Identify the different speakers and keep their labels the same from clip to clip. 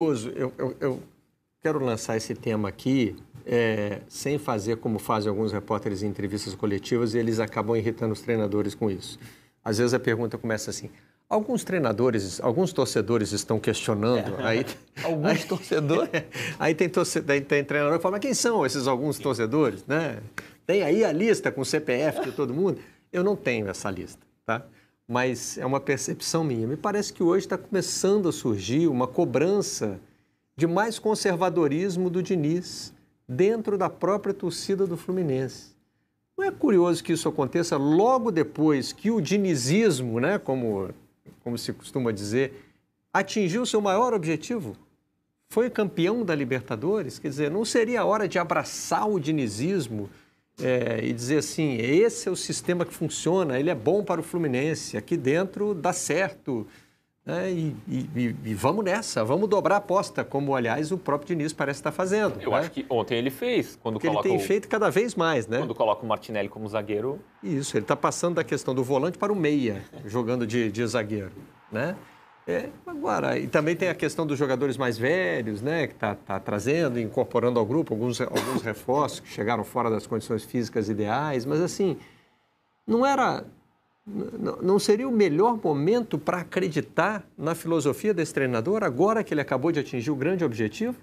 Speaker 1: Eu quero lançar esse tema aqui sem fazer como fazem alguns repórteres em entrevistas coletivas e eles acabam irritando os treinadores com isso. Às vezes a pergunta começa assim: alguns torcedores estão questionando.
Speaker 2: Alguns torcedores?
Speaker 1: Aí tem treinador que fala: mas quem são esses alguns torcedores? Né? Tem aí a lista com o CPF de todo mundo? Eu não tenho essa lista, tá? Mas é uma percepção minha. Me parece que hoje está começando a surgir uma cobrança de mais conservadorismo do Diniz dentro da própria torcida do Fluminense. Não é curioso que isso aconteça logo depois que o dinizismo, né, como se costuma dizer, atingiu seu maior objetivo? Foi campeão da Libertadores? Quer dizer, não seria a hora de abraçar o dinizismo e dizer assim, esse é o sistema que funciona, ele é bom para o Fluminense, aqui dentro dá certo, né? E vamos nessa, vamos dobrar a aposta, como, aliás, o próprio Diniz parece estar fazendo.
Speaker 3: Eu acho que ontem ele fez, quando
Speaker 1: coloca ele tem feito cada vez mais, né?
Speaker 3: Quando coloca o Martinelli como zagueiro.
Speaker 1: Isso, ele está passando da questão do volante para o meia, jogando de zagueiro, né? Agora, e também tem a questão dos jogadores mais velhos, né, que está trazendo, incorporando ao grupo alguns reforços que chegaram fora das condições físicas ideais, mas assim, não seria o melhor momento para acreditar na filosofia desse treinador agora que ele acabou de atingir o grande objetivo?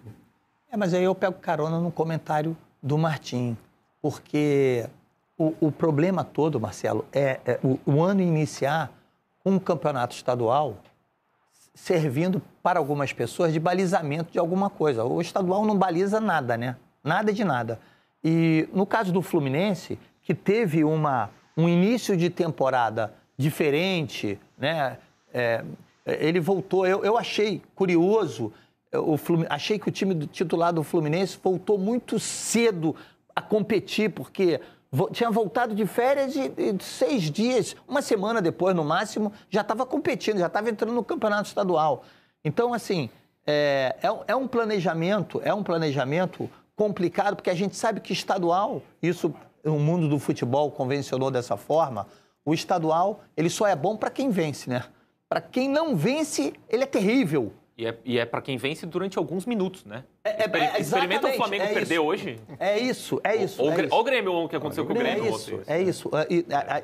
Speaker 2: Mas aí eu pego carona no comentário do Martim, porque o problema todo, Marcelo, é o ano iniciar um campeonato estadual servindo para algumas pessoas de balizamento de alguma coisa. O estadual não baliza nada, né? Nada de nada. E no caso do Fluminense, que teve um início de temporada diferente, né? Ele voltou, eu achei curioso, achei que o time titular do Fluminense voltou muito cedo a competir, porque tinha voltado de férias de 6 dias, uma semana depois, no máximo, já estava competindo, já estava entrando no campeonato estadual. Então, assim, é um planejamento complicado, porque a gente sabe que estadual, isso o mundo do futebol convencionou dessa forma, o estadual, ele só é bom para quem vence, né? Para quem não vence, ele é terrível.
Speaker 3: E é para quem vence durante alguns minutos, né?
Speaker 2: Experimenta
Speaker 3: o Flamengo perder hoje.
Speaker 2: É isso.
Speaker 3: Olha o Grêmio, o que aconteceu com o Grêmio ontem.
Speaker 2: É isso.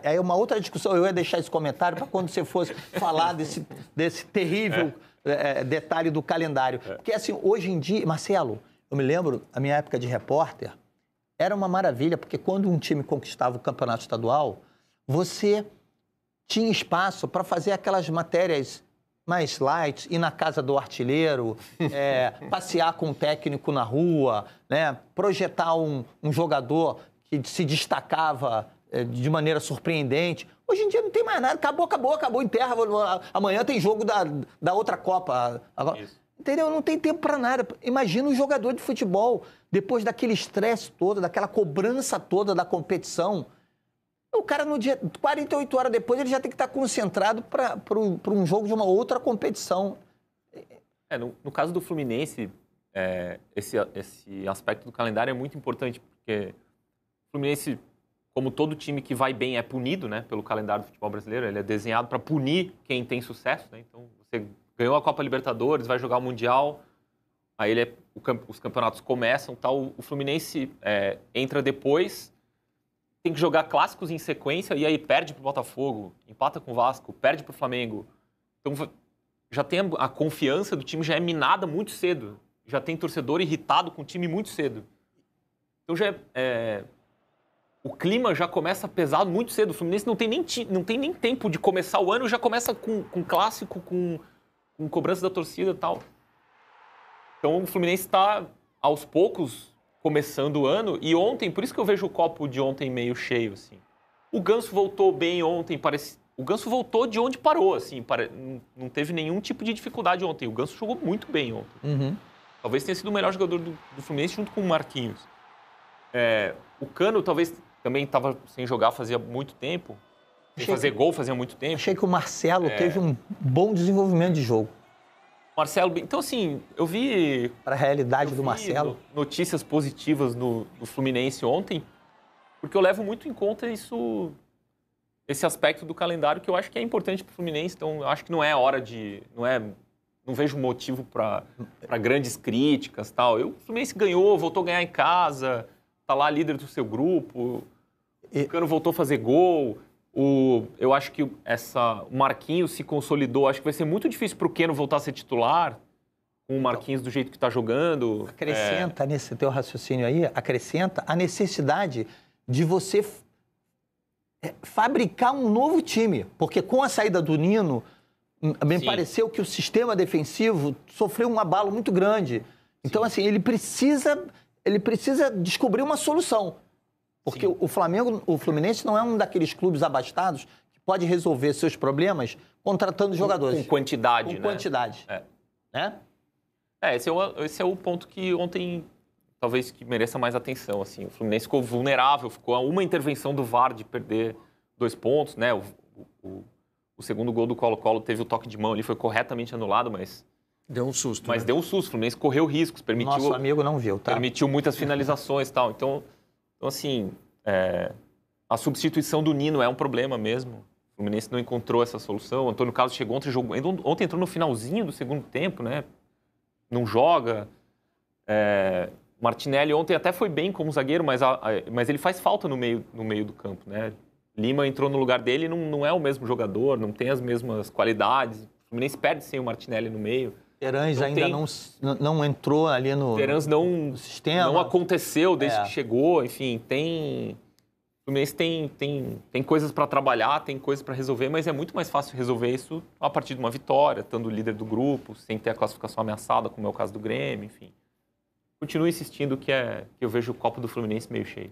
Speaker 2: É uma outra discussão. Eu ia deixar esse comentário para quando você fosse falar desse terrível detalhe do calendário. Porque, assim, hoje em dia, Marcelo, eu me lembro, a minha época de repórter, era uma maravilha, porque quando um time conquistava o campeonato estadual, você tinha espaço para fazer aquelas matérias mais light, ir na casa do artilheiro, passear com o técnico na rua, né? Projetar um jogador que se destacava de maneira surpreendente. Hoje em dia não tem mais nada, acabou, enterra, amanhã tem jogo da outra Copa. Entendeu? Não tem tempo para nada. Imagina um jogador de futebol, depois daquele estresse todo, daquela cobrança toda da competição. O cara, no dia 48 horas depois, ele já tem que estar concentrado para um jogo de uma outra competição.
Speaker 3: No caso do Fluminense, esse aspecto do calendário é muito importante, porque o Fluminense, como todo time que vai bem, é punido, né, pelo calendário do futebol brasileiro. Ele é desenhado para punir quem tem sucesso, né? Então, você ganhou a Copa Libertadores, vai jogar o Mundial, aí os campeonatos começam, tal. O Fluminense entra depois, tem que jogar clássicos em sequência e aí perde para o Botafogo, empata com o Vasco, perde para o Flamengo. Então, já tem a confiança do time, já é minada muito cedo. Já tem torcedor irritado com o time muito cedo. Então, o clima já começa pesado muito cedo. O Fluminense não tem nem tempo de começar o ano, já começa com clássico, com cobrança da torcida e tal. Então, o Fluminense está, aos poucos, começando o ano, e ontem, por isso que eu vejo o copo de ontem meio cheio, assim. O Ganso voltou bem ontem, o Ganso voltou de onde parou, assim, não teve nenhum tipo de dificuldade ontem. O Ganso jogou muito bem ontem.
Speaker 2: Uhum.
Speaker 3: Talvez tenha sido o melhor jogador do Fluminense junto com o Marquinhos. O Cano talvez também estava sem jogar fazia muito tempo, sem fazer gol fazia muito tempo.
Speaker 2: Achei que o Marcelo teve um bom desenvolvimento de jogo.
Speaker 3: Marcelo, então assim, eu vi...
Speaker 2: Para a realidade do Marcelo.
Speaker 3: Notícias positivas do Fluminense ontem, porque eu levo muito em conta esse aspecto do calendário que eu acho que é importante para o Fluminense, então eu acho que não é hora de... Não é não vejo motivo para grandes críticas e tal. O Fluminense ganhou, voltou a ganhar em casa, tá lá líder do seu grupo, o Cano voltou a fazer gol. Eu acho que o Marquinhos se consolidou. Acho que vai ser muito difícil para o Keno voltar a ser titular, com o Marquinhos do jeito que está jogando.
Speaker 2: Acrescenta nesse teu raciocínio aí, acrescenta a necessidade de você fabricar um novo time. Porque com a saída do Nino, me pareceu que o sistema defensivo sofreu um abalo muito grande. Então, assim, ele precisa descobrir uma solução. Porque o Fluminense não é um daqueles clubes abastados que pode resolver seus problemas contratando jogadores.
Speaker 3: Com quantidade,
Speaker 2: Com quantidade. Né?
Speaker 3: Esse é o ponto que ontem talvez que mereça mais atenção. Assim. O Fluminense ficou vulnerável, ficou a uma intervenção do VAR de perder 2 pontos. Né? O segundo gol do Colo-Colo teve o toque de mão ali, foi corretamente anulado, mas...
Speaker 1: Deu um susto.
Speaker 3: Mas deu um susto. O Fluminense correu riscos, permitiu...
Speaker 2: Nosso amigo não viu, tá?
Speaker 3: Permitiu muitas finalizações e tal. Então assim, a substituição do Nino é um problema mesmo. O Fluminense não encontrou essa solução. O Antônio Carlos chegou ontem entrou no finalzinho do segundo tempo, né? Não joga. Martinelli ontem até foi bem como zagueiro, mas ele faz falta no meio do campo, né? Lima entrou no lugar dele e não é o mesmo jogador, não tem as mesmas qualidades. O Fluminense perde sem o Martinelli no meio.
Speaker 2: Terãs ainda não entrou ali no sistema.
Speaker 3: Não aconteceu desde que chegou. Enfim, o Fluminense tem coisas para trabalhar, tem coisas para resolver, mas é muito mais fácil resolver isso a partir de uma vitória, estando líder do grupo, sem ter a classificação ameaçada, como é o caso do Grêmio, enfim. Continuo insistindo que eu vejo o copo do Fluminense meio cheio.